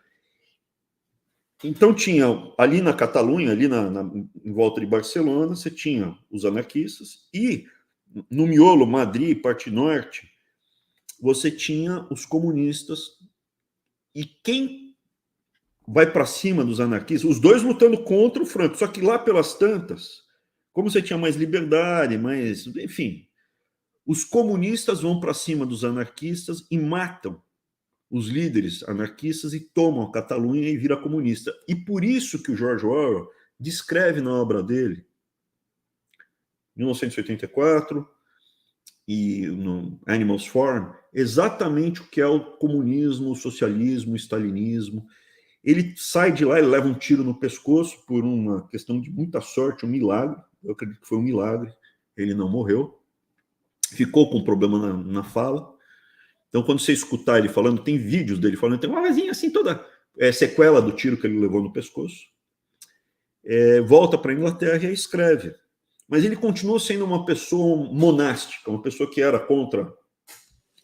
Então tinha ali na Catalunha, ali em volta de Barcelona, você tinha os anarquistas e no miolo, Madrid, parte norte, você tinha os comunistas. E quem vai para cima dos anarquistas, os dois lutando contra o Franco, só que lá pelas tantas, como você tinha mais liberdade, mais, enfim, os comunistas vão para cima dos anarquistas e matam os líderes anarquistas e tomam a Catalunha e vira comunista. E por isso que o George Orwell descreve na obra dele, 1984, e no Animals Farm, exatamente o que é o comunismo, o socialismo, o stalinismo. Ele sai de lá, ele leva um tiro no pescoço por uma questão de muita sorte, um milagre. Eu acredito que foi um milagre. Ele não morreu. Ficou com um problema na fala. Então, quando você escutar ele falando, tem vídeos dele falando, tem uma vozinha assim, toda sequela do tiro que ele levou no pescoço. Volta para a Inglaterra e escreve. Mas ele continuou sendo uma pessoa monástica, uma pessoa que era contra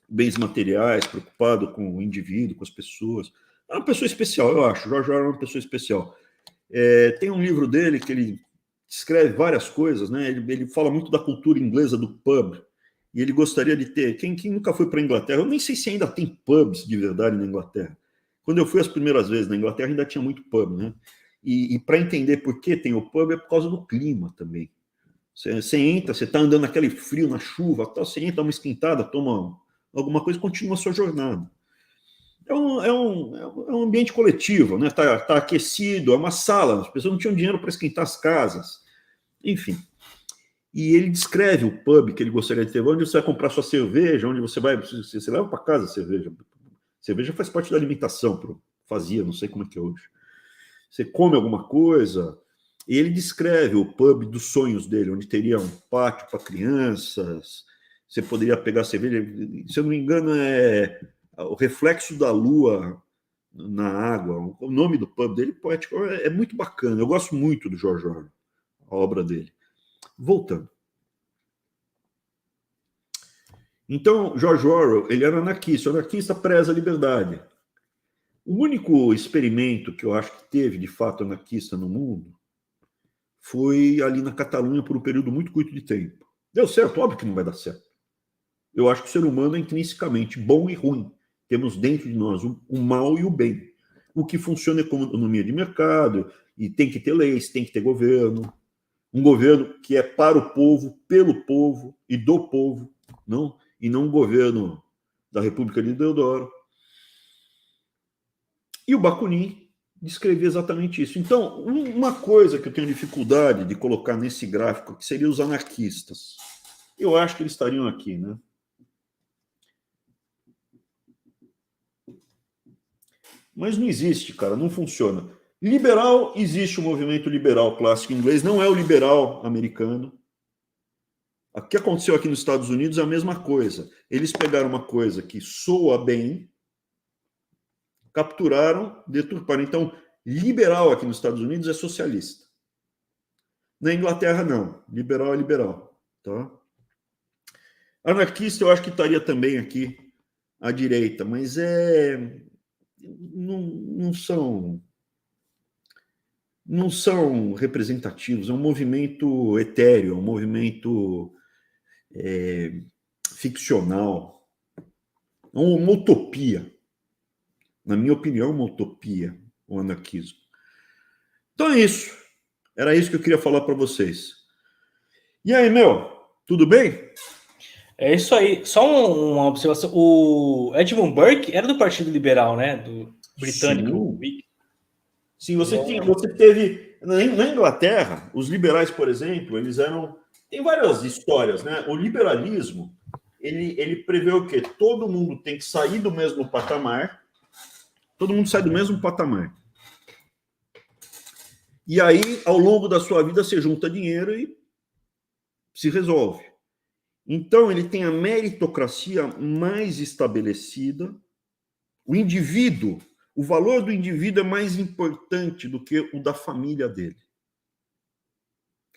bens materiais, preocupado com o indivíduo, com as pessoas. Era uma pessoa especial, eu acho. George Orwell era uma pessoa especial. Tem um livro dele que ele escreve várias coisas, né? Ele fala muito da cultura inglesa do pub. E ele gostaria de ter... Quem nunca foi para a Inglaterra? Eu nem sei se ainda tem pubs de verdade na Inglaterra. Quando eu fui as primeiras vezes na Inglaterra, ainda tinha muito pub, né? E para entender por que tem o pub, é por causa do clima também. Você entra, você está andando naquele frio, na chuva, tal, você entra, dá uma esquentada, toma alguma coisa e continua a sua jornada. É um ambiente coletivo, né? Tá aquecido, é uma sala, as pessoas não tinham dinheiro para esquentar as casas. Enfim. E ele descreve o pub que ele gostaria de ter, onde você vai comprar sua cerveja, onde você vai... Você leva para casa a cerveja. Cerveja faz parte da alimentação, fazia, não sei como é que é hoje. Você come alguma coisa, e ele descreve o pub dos sonhos dele, onde teria um pátio para crianças, você poderia pegar cerveja, se eu não me engano, é o reflexo da lua na água. O nome do pub dele, poético, é muito bacana. Eu gosto muito do George Orwell, a obra dele. Voltando. Então, George Orwell, ele era anarquista. O anarquista preza a liberdade. O único experimento que eu acho que teve, de fato, anarquista no mundo foi ali na Catalunha por um período muito curto de tempo. Deu certo? Óbvio que não vai dar certo. Eu acho que o ser humano é intrinsecamente bom e ruim. Temos dentro de nós o mal e o bem. O que funciona é economia de mercado, e tem que ter leis, tem que ter governo. Um governo que é para o povo, pelo povo e do povo, não? E não um governo da República de Deodoro. E o Bakunin descrevia exatamente isso. Então, uma coisa que eu tenho dificuldade de colocar nesse gráfico, que seria os anarquistas. Eu acho que eles estariam aqui, né? Mas não existe, cara, não funciona. Liberal, existe o movimento liberal clássico inglês, não é o liberal americano. O que aconteceu aqui nos Estados Unidos é a mesma coisa. Eles pegaram uma coisa que soa bem, capturaram, deturparam. Então, liberal aqui nos Estados Unidos é socialista. Na Inglaterra, não. Liberal é liberal. Tá? Anarquista, eu acho que estaria também aqui à direita, mas não são representativos. É um movimento etéreo, é um movimento ficcional. É uma utopia. Na minha opinião, uma utopia, o anarquismo. Então é isso. Era isso que eu queria falar para vocês. E aí, meu, tudo bem? É isso aí. Só uma observação. O Edmund Burke era do Partido Liberal, né? Do britânico. Sim, sim, Ele é você teve na Inglaterra, os liberais, por exemplo, eles eram. Tem várias histórias, né? O liberalismo ele prevê o quê? Todo mundo tem que sair do mesmo patamar, todo mundo sai do mesmo patamar. E aí, ao longo da sua vida, você junta dinheiro e se resolve. Então, ele tem a meritocracia mais estabelecida. O indivíduo, o valor do indivíduo é mais importante do que o da família dele.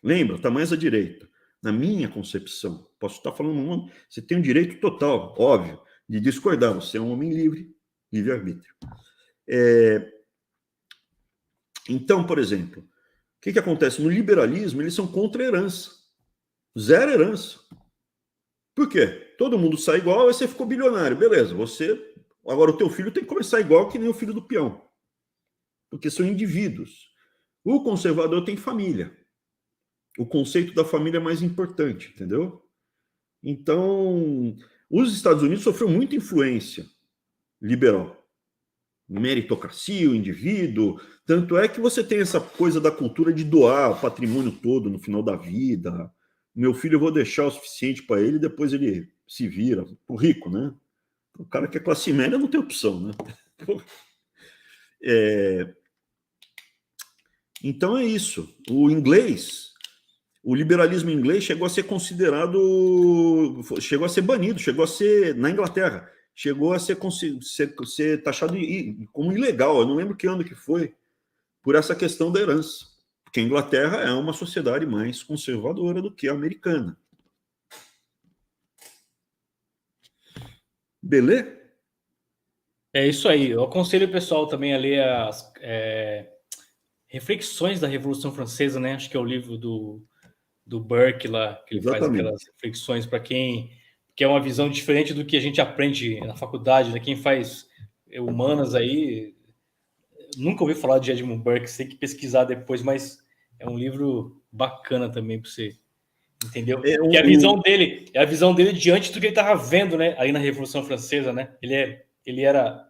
Lembra? Está mais à direita. Na minha concepção, posso estar falando, você tem um direito total, óbvio, de discordar. Você é um homem livre, livre-arbítrio. Então, por exemplo, o que acontece? No liberalismo, eles são contra a herança. Zero herança. Por quê? Todo mundo sai igual, aí você ficou bilionário. Beleza, você. Agora o teu filho tem que começar igual que nem o filho do peão. Porque são indivíduos. O conservador tem família. O conceito da família é mais importante, entendeu? Então, os Estados Unidos sofreu muita influência liberal. Meritocracia, o indivíduo. Tanto é que você tem essa coisa da cultura de doar o patrimônio todo no final da vida. Meu filho, eu vou deixar o suficiente para ele, depois ele se vira. O rico, né? O cara que é classe média não tem opção, né? Então é isso. O inglês, o liberalismo inglês chegou a ser considerado, chegou a ser banido, chegou a ser, na Inglaterra, chegou a ser taxado como ilegal. Eu não lembro que ano que foi, por essa questão da herança. Porque a Inglaterra é uma sociedade mais conservadora do que a americana. Beleza? É isso aí. Eu aconselho o pessoal também a ler as Reflexões da Revolução Francesa, né? Acho que é o livro do Burke lá, que ele faz aquelas reflexões para quem que é uma visão diferente do que a gente aprende na faculdade, né? Quem faz humanas aí nunca ouvi falar de Edmund Burke, tem que pesquisar depois, mas é um livro bacana também para você, entendeu? Que a visão dele é a visão dele diante do que ele estava vendo, né? Aí na Revolução Francesa, né? Ele era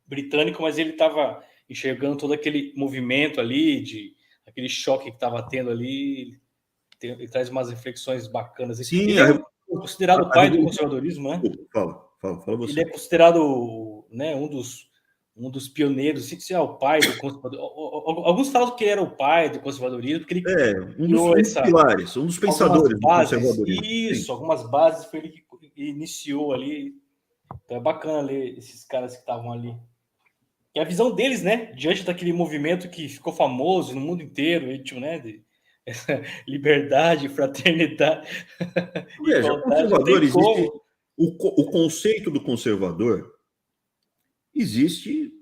britânico, mas ele estava enxergando todo aquele movimento ali, aquele choque que estava tendo ali. Ele traz umas reflexões bacanas. Sim, ele é considerado o pai do conservadorismo, né? Fala você. Ele é considerado, né, um dos pioneiros, se é o pai do conservadorismo. Alguns falam que ele era o pai do conservadorismo, porque ele um dos pilares, um dos pensadores do conservadorismo. Isso, sim. Algumas bases foi ele que iniciou ali. Então é bacana ler esses caras que estavam ali. E a visão deles, né, diante daquele movimento que ficou famoso no mundo inteiro, né, de liberdade, fraternidade, Veja, conservador existe. O conceito do conservador existe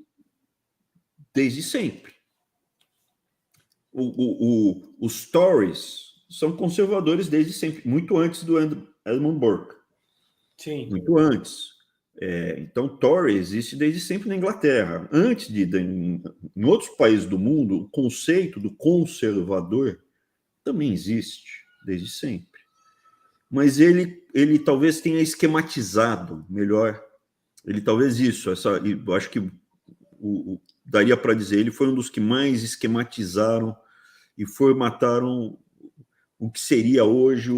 desde sempre. Os Tories são conservadores desde sempre, muito antes do Edmund Burke. Sim. Muito antes. Então, Tory existe desde sempre na Inglaterra. Antes em outros países do mundo, o conceito do conservador também existe desde sempre. Mas ele talvez tenha esquematizado melhor. Ele talvez eu acho que daria para dizer, ele foi um dos que mais esquematizaram e formataram o que seria hoje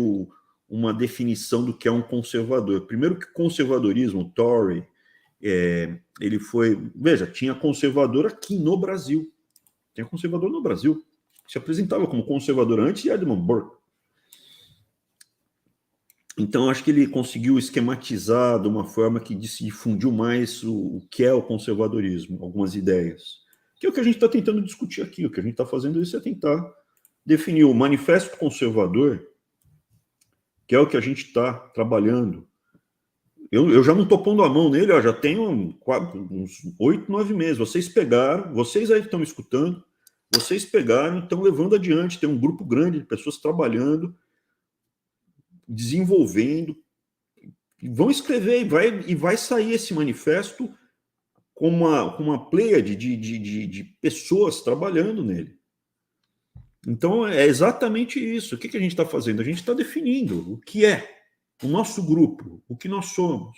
uma definição do que é um conservador. Primeiro que conservadorismo, Tory, ele foi... Veja, tinha conservador aqui no Brasil. Tinha conservador no Brasil. Se apresentava como conservador antes de Edmund Burke. Então, acho que ele conseguiu esquematizar de uma forma que difundiu mais o que é o conservadorismo, algumas ideias. Que é o que a gente está tentando discutir aqui. O que a gente está fazendo isso é tentar definir o manifesto conservador, que é o que a gente está trabalhando. Eu já não estou pondo a mão nele, já tenho uns 8, 9 meses. Vocês aí que estão me escutando, vocês pegaram, estão levando adiante. Tem um grupo grande de pessoas trabalhando, desenvolvendo, e vão escrever, e vai sair esse manifesto com uma pleiade de pessoas trabalhando nele. Então, é exatamente isso. O que a gente está fazendo? A gente está definindo o que é. o nosso grupo, o que nós somos.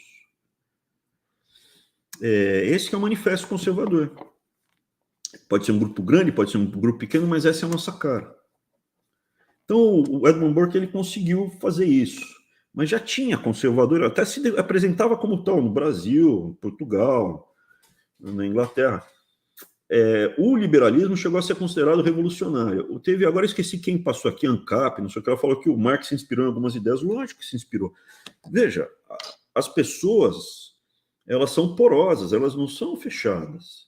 Esse que é o manifesto conservador. Pode ser um grupo grande, pode ser um grupo pequeno, mas essa é a nossa cara. Então, o Edmund Burke ele conseguiu fazer isso. Mas já tinha conservador, até se apresentava como tal no Brasil, Portugal, na Inglaterra. O liberalismo chegou a ser considerado revolucionário. Agora esqueci quem passou aqui, ANCAP, não sei o que, ela falou que o Marx se inspirou em algumas ideias. Lógico que se inspirou. Veja, as pessoas, elas são porosas, elas não são fechadas.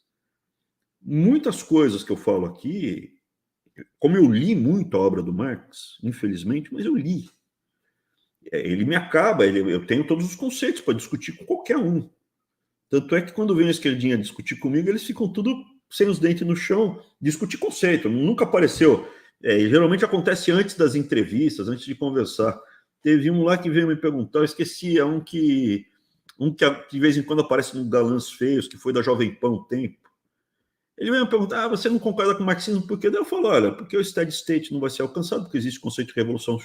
Muitas coisas que eu falo aqui, como eu li muito a obra do Marx, infelizmente, mas eu li. Ele me acaba, eu tenho todos os conceitos para discutir com qualquer um. Tanto é que quando vem a esquerdinha discutir comigo, eles ficam tudo sem os dentes no chão, discutir conceito. Nunca apareceu. Geralmente acontece antes das entrevistas, antes de conversar. Teve um lá que veio me perguntar, eu esqueci, um que de vez em quando aparece no Galãs Feios, que foi da Jovem Pan um tempo. Ele veio me perguntar, você não concorda com o marxismo por quê? Daí eu falo, olha, porque o steady state não vai ser alcançado, porque existe conceito de revolução,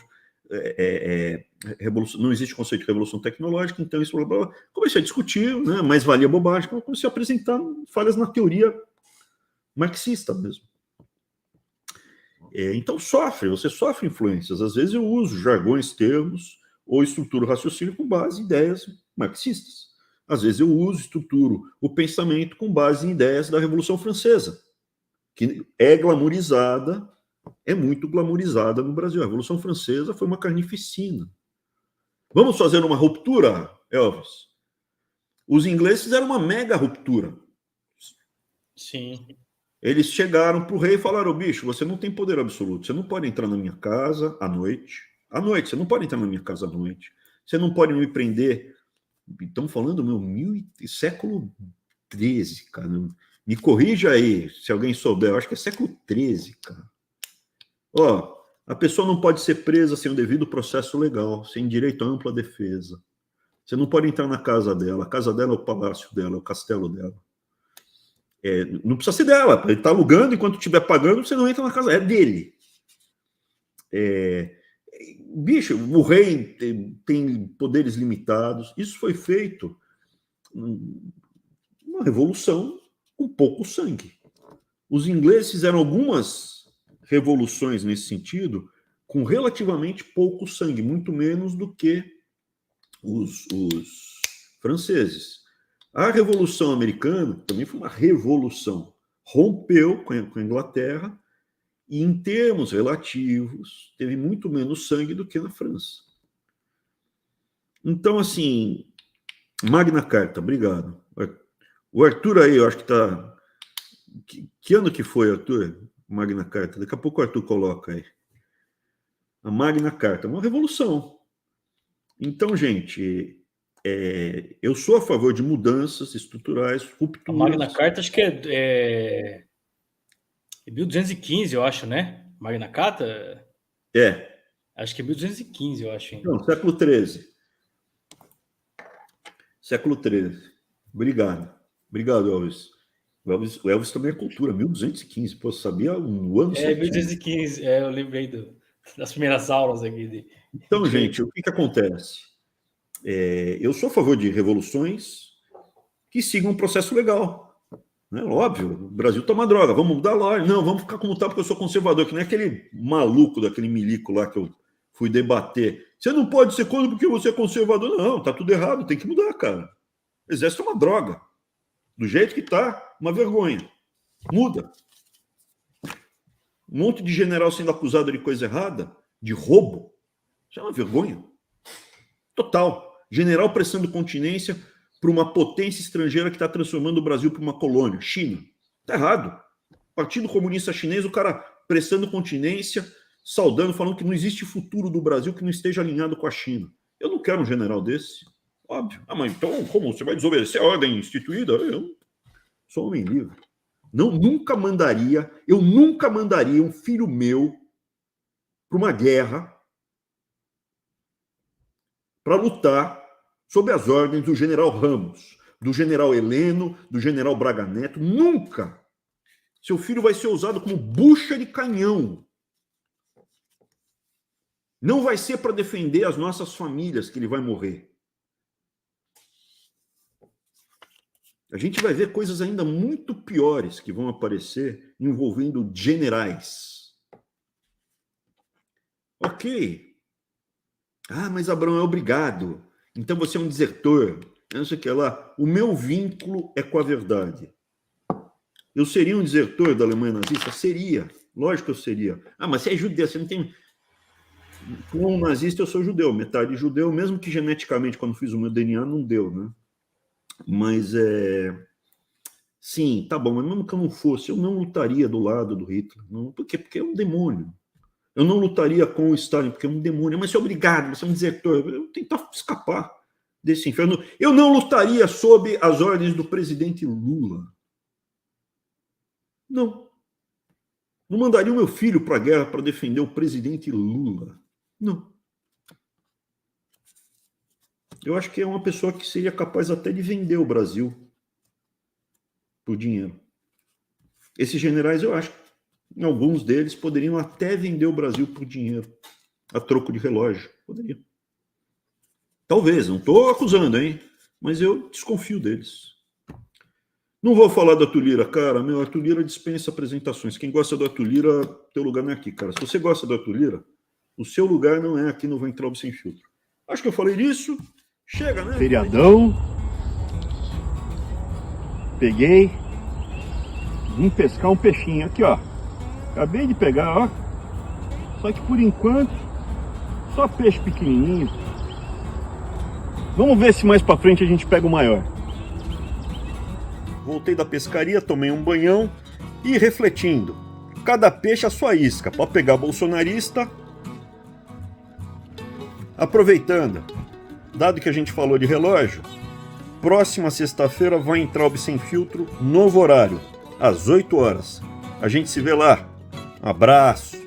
não existe conceito de revolução tecnológica, então isso, blá, blá, blá. Comecei a discutir, né, mas valia bobagem, comecei a apresentar falhas na teoria marxista mesmo. Então você sofre influências, às vezes eu uso jargões, termos, ou estruturo raciocínio com base em ideias marxistas. Às vezes eu estruturo o pensamento com base em ideias da Revolução Francesa, que é glamourizada, é muito glamourizada no Brasil. A Revolução Francesa foi uma carnificina. Vamos fazer uma ruptura, Elvis? Os ingleses fizeram uma mega ruptura. Sim. Eles chegaram para o rei e falaram, bicho, você não tem poder absoluto, você não pode entrar na minha casa à noite, você não pode entrar na minha casa à noite, você não pode me prender. Estamos falando, século XIII, cara. Me corrija aí, se alguém souber. Eu acho que é século XIII, cara. A pessoa não pode ser presa sem o devido processo legal, sem direito à ampla defesa. Você não pode entrar na casa dela. A casa dela é o palácio dela, é o castelo dela. Não precisa ser dela. Ele está alugando, enquanto estiver pagando, você não entra na casa. É dele. Bicho, o rei tem poderes limitados. Isso foi feito uma revolução com pouco sangue. Os ingleses fizeram algumas revoluções nesse sentido com relativamente pouco sangue, muito menos do que os franceses. A Revolução Americana também foi uma revolução. Rompeu com a Inglaterra e, em termos relativos, teve muito menos sangue do que na França. Então, assim, Magna Carta, obrigado. O Arthur aí, eu acho que está... Que ano que foi, Arthur? Magna Carta. Daqui a pouco o Arthur coloca aí. A Magna Carta, uma revolução. Então, gente, eu sou a favor de mudanças estruturais, rupturas. A Magna Carta, acho que é 1215, eu acho, né? Magna Carta? Acho que é 1215, eu acho. Hein? Não, século XIII. Século XIII. Obrigado. Obrigado, Elvis. O Elvis também é cultura, 1215. Pô, sabia o ano certinho. 1215. Eu lembrei das primeiras aulas aqui. Então, gente, o que acontece? Eu sou a favor de revoluções que sigam um processo legal. Né? Óbvio, o Brasil toma droga, vamos mudar lá. Não, vamos ficar como tá, porque eu sou conservador, que nem aquele maluco daquele milico lá que eu fui debater. Você não pode ser contra porque você é conservador. Não, tá tudo errado, tem que mudar, cara. O exército é uma droga. Do jeito que tá, uma vergonha. Muda. Um monte de general sendo acusado de coisa errada, de roubo. Isso é uma vergonha. Total. General prestando continência para uma potência estrangeira que está transformando o Brasil para uma colônia. China. Está errado. Partido Comunista Chinês, o cara prestando continência, saudando, falando que não existe futuro do Brasil que não esteja alinhado com a China. Eu não quero um general desse. Óbvio. Mas então, como você vai desobedecer a ordem instituída? Eu sou homem livre. Eu nunca mandaria um filho meu para uma guerra para lutar sob as ordens do general Ramos, do general Heleno, do general Braga Neto. Nunca! Seu filho vai ser usado como bucha de canhão. Não vai ser para defender as nossas famílias que ele vai morrer. A gente vai ver coisas ainda muito piores que vão aparecer envolvendo generais. Ok. Ah, mas Abraão é obrigado. Então você é um desertor. Não sei o que lá. O meu vínculo é com a verdade. Eu seria um desertor da Alemanha nazista? Seria. Lógico que eu seria. Ah, mas você é judeu, você não tem... Como nazista, eu sou judeu, metade judeu, mesmo que geneticamente, quando fiz o meu DNA, não deu, né? Mas, sim, tá bom, mas mesmo que eu não fosse, eu não lutaria do lado do Hitler. Não, por quê? Porque é um demônio. Eu não lutaria com o Stalin, porque é um demônio. Mas você é obrigado, você é um desertor. Eu vou tentar escapar desse inferno. Eu não lutaria sob as ordens do presidente Lula. Não. Não mandaria o meu filho para a guerra para defender o presidente Lula. Não. Eu acho que é uma pessoa que seria capaz até de vender o Brasil por dinheiro. Esses generais, eu acho que alguns deles poderiam até vender o Brasil por dinheiro, a troco de relógio. Poderia. Talvez, não estou acusando, hein? Mas eu desconfio deles. Não vou falar do Arthur Lira, cara. Meu, Arthur Lira dispensa apresentações. Quem gosta do Arthur Lira, teu lugar não é aqui, cara. Se você gosta do Arthur Lira, o seu lugar não é aqui no Weintraub Sem Filtro. Acho que eu falei disso. Chega, né? Feriadão. Peguei. Vim pescar um peixinho aqui, ó. Acabei de pegar, ó. Só que por enquanto, só peixe pequenininho. Vamos ver se mais pra frente a gente pega o maior. Voltei da pescaria, tomei um banhão e refletindo. Cada peixe a sua isca. Pode pegar bolsonarista. Aproveitando, dado que a gente falou de relógio, próxima sexta-feira vai entrar o Sem Filtro, novo horário, às 8 horas. A gente se vê lá. Abraço.